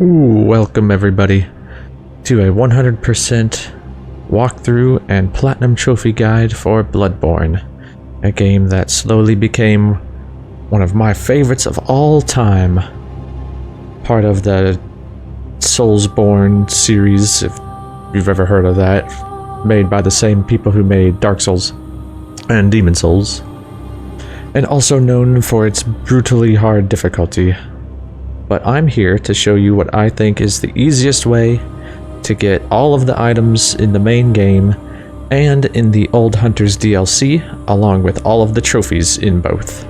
Ooh, welcome everybody to a 100% walkthrough and platinum trophy guide for Bloodborne, a game that slowly became one of my favorites of all time. Part of the Soulsborne series, if you've ever heard of that, made by the same people who made Dark Souls and Demon Souls, and also known for its brutally hard difficulty. But I'm here to show you what I think is the easiest way to get all of the items in the main game and in the Old Hunters DLC, along with all of the trophies in both.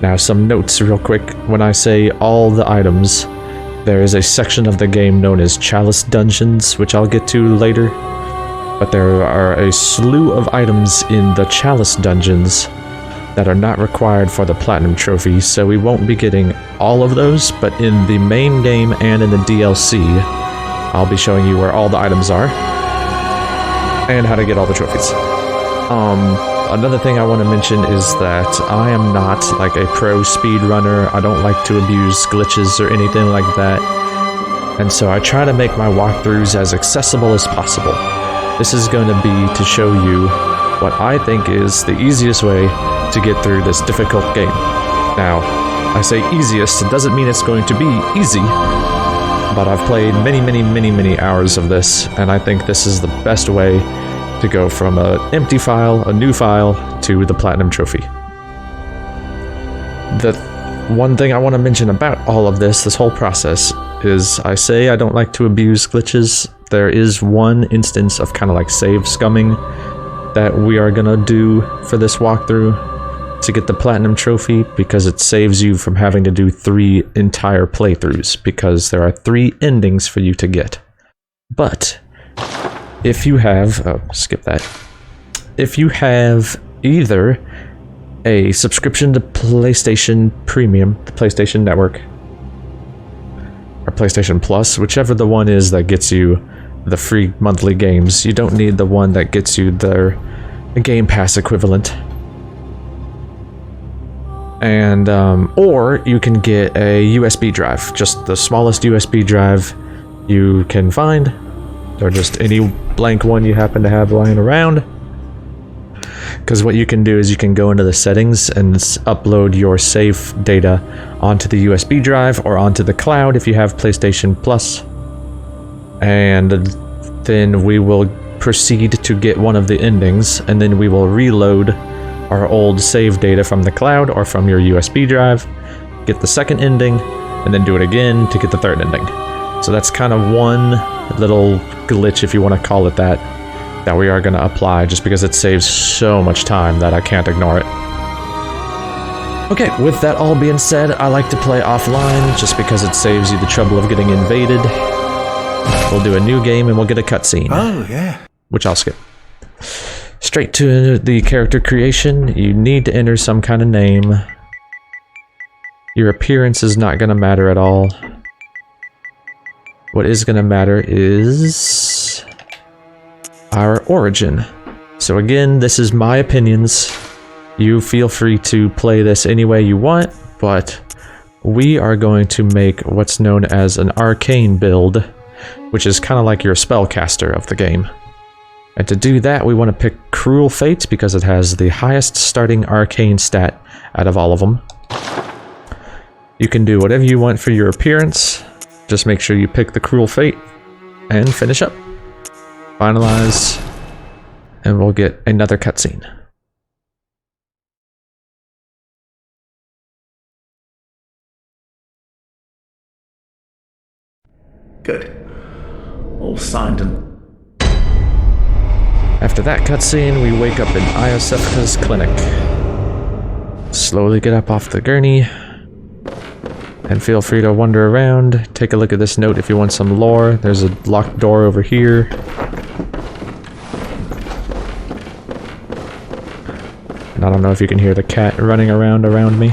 Now, some notes real quick. When I say all the items, there is a section of the game known as Chalice Dungeons, which I'll get to later. But there are a slew of items in the Chalice Dungeons that are not required for the Platinum Trophy, so we won't be getting all of those, but in the main game and in the DLC, I'll be showing you where all the items are, and how to get all the trophies. Another thing I want to mention is that I am not like a pro speedrunner. I don't like to abuse glitches or anything like that, and so I try to make my walkthroughs as accessible as possible. This is going to be to show you what I think is the easiest way to get through this difficult game. Now, I say easiest, it doesn't mean it's going to be easy, but I've played many hours of this, and I think this is the best way to go from an empty file, a new file, to the Platinum Trophy. The one thing I want to mention about all of this whole process, is I say I don't like to abuse glitches. There is one instance of kind of like save scumming that we are gonna do for this walkthrough to get the Platinum Trophy, because it saves you from having to do 3 entire playthroughs, because there are 3 endings for you to get. But if you have, skip that. If you have either a subscription to PlayStation Premium, the PlayStation Network, or PlayStation Plus, whichever the one is that gets you the free monthly games, you don't need the one that gets you their Game Pass equivalent. And or you can get a USB drive, just the smallest USB drive you can find, or just any blank one you happen to have lying around. Because what you can do is you can go into the settings and upload your save data onto the USB drive or onto the cloud if you have PlayStation Plus, and then we will proceed to get one of the endings, and then we will reload our old save data from the cloud or from your USB drive, get the second ending, and then do it again to get the third ending. So that's kind of one little glitch, if you want to call it that, that we are going to apply, just because it saves so much time that I can't ignore it. Okay, with that all being said, I like to play offline just because it saves you the trouble of getting invaded. We'll do a new game and we'll get a cutscene. Oh, yeah. Which I'll skip. Straight to the character creation. You need to enter some kind of name. Your appearance is not going to matter at all. What is going to matter is our origin. So again, this is my opinions. You feel free to play this any way you want, but we are going to make what's known as an arcane build, which is kind of like your spellcaster of the game. And to do that, we want to pick Cruel Fate because it has the highest starting arcane stat out of all of them. You can do whatever you want for your appearance. Just make sure you pick the Cruel Fate and finish up. Finalize, and we'll get another cutscene. Good. All signed and... After that cutscene, we wake up in Iosefka's clinic. Slowly get up off the gurney, and feel free to wander around. Take a look at this note if you want some lore. There's a locked door over here. And I don't know if you can hear the cat running around me.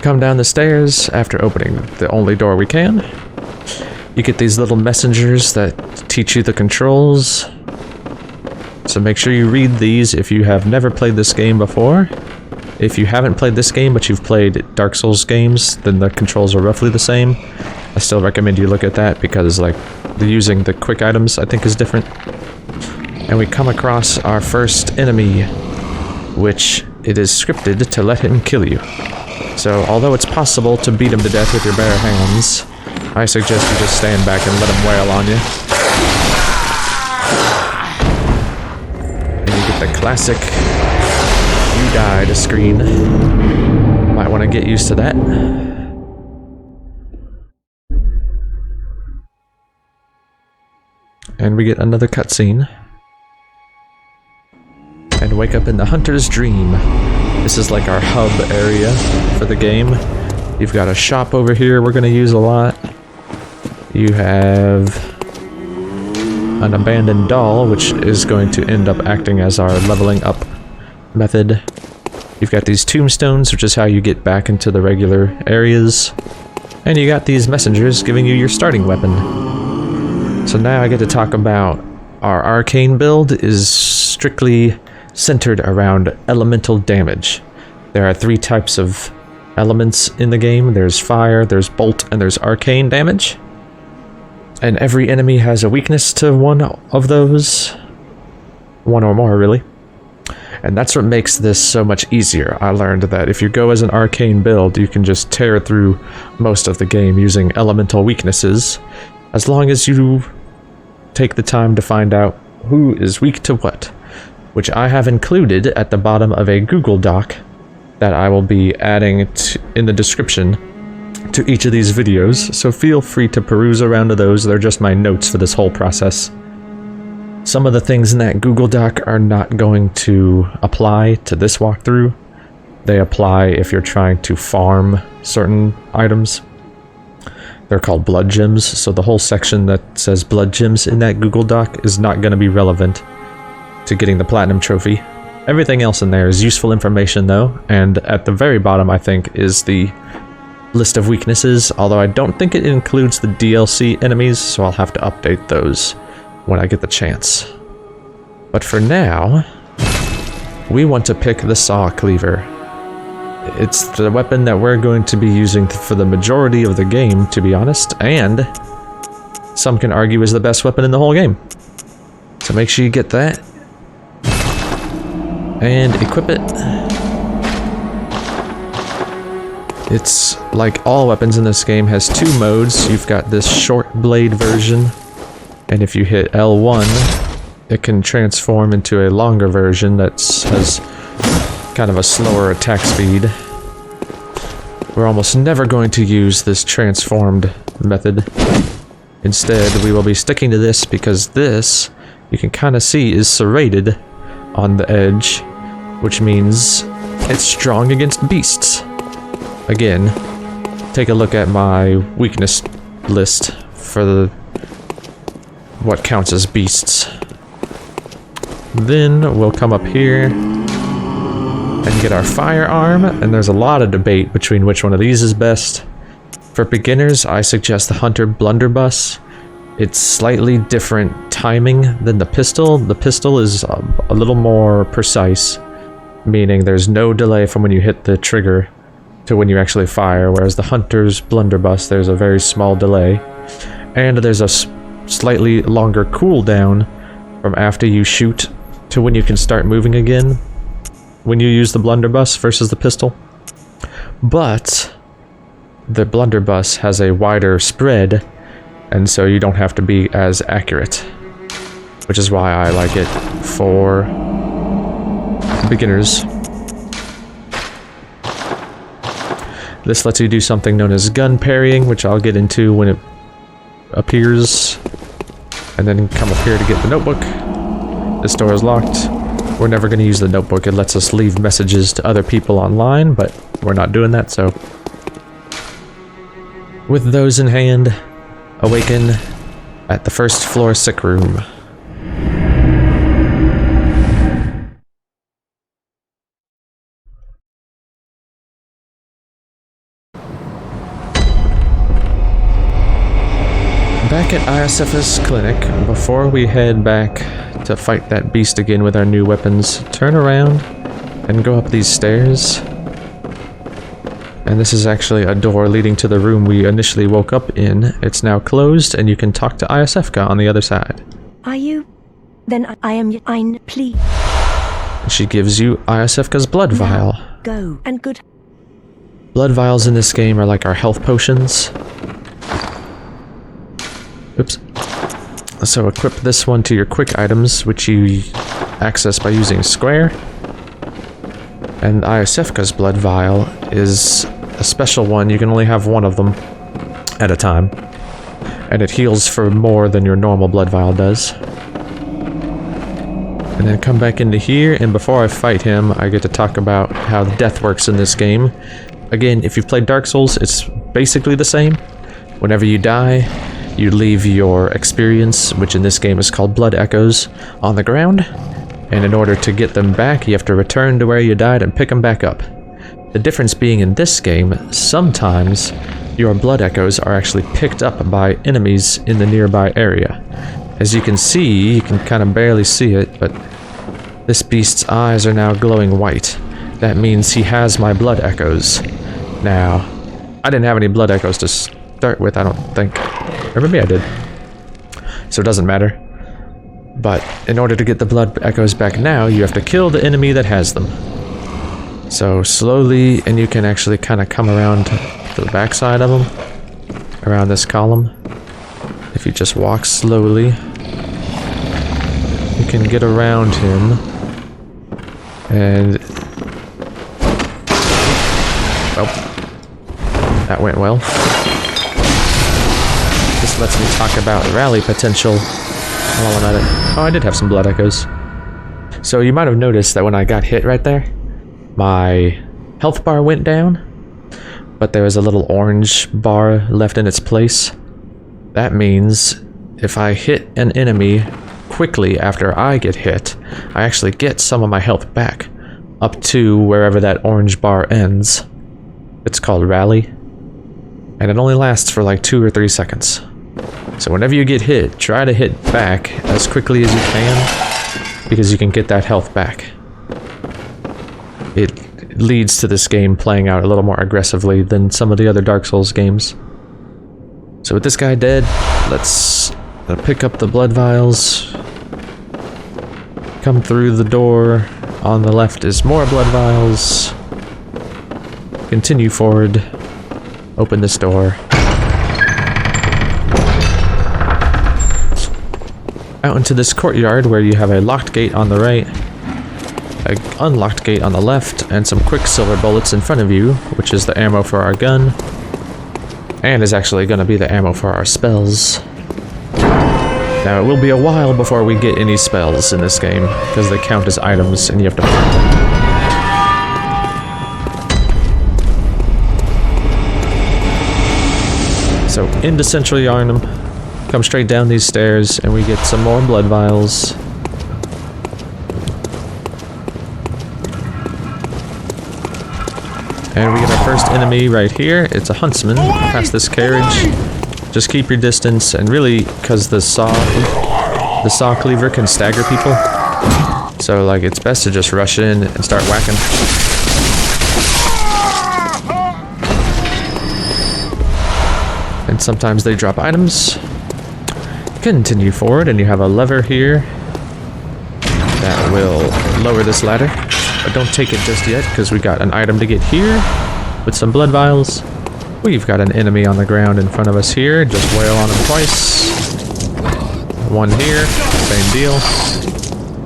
Come down the stairs after opening the only door we can. You get these little messengers that teach you the controls. So make sure you read these if you have never played this game before. If you haven't played this game, but you've played Dark Souls games, then the controls are roughly the same. I still recommend you look at that because, like, using the quick items, I think, is different. And we come across our first enemy, which it is scripted to let him kill you. So, although it's possible to beat him to death with your bare hands, I suggest you just stand back and let him wail on you. And you get the classic "you died" screen. Might want to get used to that. And we get another cutscene. And wake up in the Hunter's Dream. This is like our hub area for the game. You've got a shop over here we're going to use a lot. You have an abandoned doll, which is going to end up acting as our leveling up method. You've got these tombstones, which is how you get back into the regular areas. And you got these messengers giving you your starting weapon. So now I get to talk about our arcane build is strictly centered around elemental damage. There are 3 types of elements in the game. There's fire, there's bolt, and there's arcane damage. And every enemy has a weakness to one of those. One or more, really. And that's what makes this so much easier. I learned that if you go as an arcane build, you can just tear through most of the game using elemental weaknesses, as long as you take the time to find out who is weak to what, which I have included at the bottom of a Google Doc that I will be adding in the description to each of these videos, so feel free to peruse around to those. They're just my notes for this whole process. Some of the things in that Google Doc are not going to apply to this walkthrough. They apply if you're trying to farm certain items. They're called blood gems, so the whole section that says blood gems in that Google Doc is not going to be relevant to getting the platinum trophy. Everything else in there is useful information though, and at the very bottom I think is the list of weaknesses, although I don't think it includes the DLC enemies, so I'll have to update those when I get the chance. But for now, we want to pick the saw cleaver. It's the weapon that we're going to be using for the majority of the game, to be honest, and some can argue is the best weapon in the whole game. So make sure you get that and equip it. It's like all weapons in this game has 2 modes. You've got this short blade version, and if you hit L1, it can transform into a longer version that has kind of a slower attack speed. We're almost never going to use this transformed method. Instead, we will be sticking to this because this, you can kind of see, is serrated on the edge, which means it's strong against beasts. Again, take a look at my weakness list for what counts as beasts. Then we'll come up here and get our firearm, and there's a lot of debate between which one of these is best. For beginners, I suggest the Hunter Blunderbuss. It's slightly different timing than the pistol. The pistol is a little more precise, meaning there's no delay from when you hit the trigger to when you actually fire, whereas the Hunter's Blunderbuss, there's a very small delay. And there's a slightly longer cooldown from after you shoot to when you can start moving again when you use the blunderbuss versus the pistol. But the blunderbuss has a wider spread, and so you don't have to be as accurate, which is why I like it for beginners. This lets you do something known as gun parrying, which I'll get into when it appears, and then come up here to get the notebook. This door is locked. We're never going to use the notebook. It lets us leave messages to other people online, but we're not doing that, so. With those in hand, awaken at the first floor sick room. Back at Iosefka's clinic, before we head back to fight that beast again with our new weapons, turn around and go up these stairs. And this is actually a door leading to the room we initially woke up in. It's now closed, and you can talk to Iosefka on the other side. Are you? Then I am. Please. She gives you Iosefka's blood vial. Go and good. Blood vials in this game are like our health potions. Oops. So equip this one to your quick items, which you access by using square. And Iosefka's blood vial is a special one. You can only have one of them at a time. And it heals for more than your normal blood vial does. And then come back into here, and before I fight him, I get to talk about how death works in this game. Again, if you've played Dark Souls, it's basically the same. Whenever you die, you leave your experience, which in this game is called blood echoes, on the ground. And in order to get them back, you have to return to where you died and pick them back up. The difference being in this game, sometimes your blood echoes are actually picked up by enemies in the nearby area. As you can see, you can kind of barely see it, but this beast's eyes are now glowing white. That means he has my blood echoes. Now, I didn't have any blood echoes to start with, I don't think. Or maybe I did. So it doesn't matter. But in order to get the blood echoes back now, you have to kill the enemy that has them. So slowly, and you can actually kind of come around to the backside of him. Around this column. If you just walk slowly, you can get around him. And... oh. That went well. This lets me talk about rally potential while I'm at it. Oh, I did have some blood echoes. So you might have noticed that when I got hit right there, my health bar went down, but there was a little orange bar left in its place. That means if I hit an enemy quickly after I get hit, I actually get some of my health back, up to wherever that orange bar ends. It's called Rally, and it only lasts for like 2 or 3 seconds. So whenever you get hit, try to hit back as quickly as you can, because you can get that health back. It leads to this game playing out a little more aggressively than some of the other Dark Souls games. So with this guy dead, let's pick up the blood vials. Come through the door. On the left is more blood vials. Continue forward. Open this door. Out into this courtyard where you have a locked gate on the right, an unlocked gate on the left, and some quicksilver bullets in front of you, which is the ammo for our gun. And is actually going to be the ammo for our spells. Now, it will be a while before we get any spells in this game, because they count as items and you have to find them. So, into Central Yharnam, come straight down these stairs, and we get some more blood vials. And we get our first enemy right here. It's a huntsman. Past this carriage. Just keep your distance, and really, because the saw cleaver can stagger people. So, like, it's best to just rush in and start whacking. And sometimes they drop items. Continue forward, and you have a lever here that will lower this ladder. But don't take it just yet, because we got an item to get here with some blood vials. We've got an enemy on the ground in front of us here. Just wail on him twice. One here, same deal.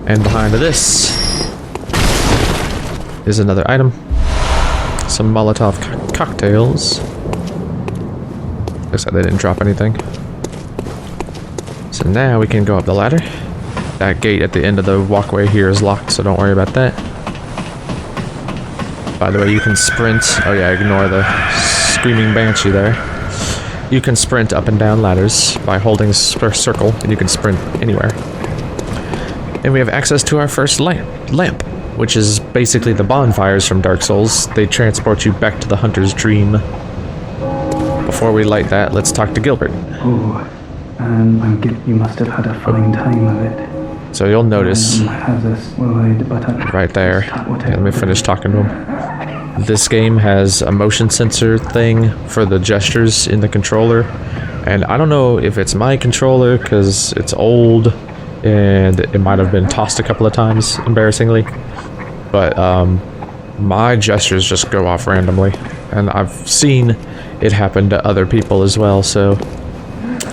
And behind this is another item. Some Molotov cocktails. Looks like they didn't drop anything. So now we can go up the ladder. That gate at the end of the walkway here is locked, so don't worry about that. By the way, you can sprint. Oh yeah, ignore the screaming banshee there. You can sprint up and down ladders by holding circle, and you can sprint anywhere. And we have access to our first lamp, which is basically the bonfires from Dark Souls. They transport you back to the hunter's dream. Before we light that, let's talk to Gilbert. Oh, you must have had a fine time of it. So you'll notice right there. Let me finish talking to him. this game has a motion sensor thing for the gestures in the controller, and I don't know if it's my controller because it's old and it might have been tossed a couple of times, embarrassingly, but my gestures just go off randomly, and I've seen it happen to other people as well, so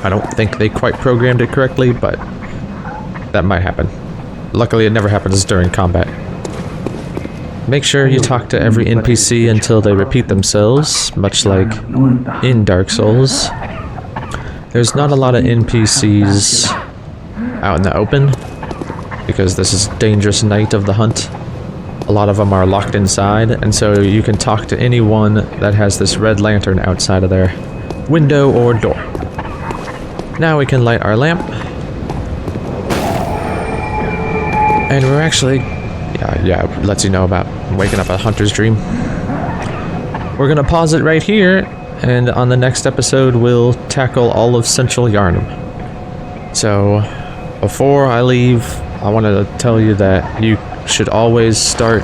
I don't think they quite programmed it correctly, but that might happen. Luckily, it never happens during combat. Make sure you talk to every NPC until they repeat themselves, much like in Dark Souls. There's not a lot of NPCs out in the open, because this is dangerous night of the hunt. A lot of them are locked inside, and so you can talk to anyone that has this red lantern outside of their window or door. Now we can light our lamp. And we're actually... Yeah, it lets you know about waking up a hunter's dream. We're gonna pause it right here, and on the next episode we'll tackle all of Central Yharnam. So, before I leave, I want to tell you that you should always go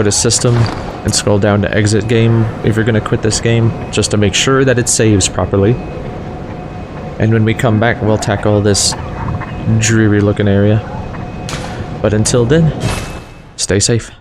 to System, and scroll down to Exit Game if you're gonna quit this game, just to make sure that it saves properly. And when we come back, we'll tackle this dreary looking area. But until then, stay safe.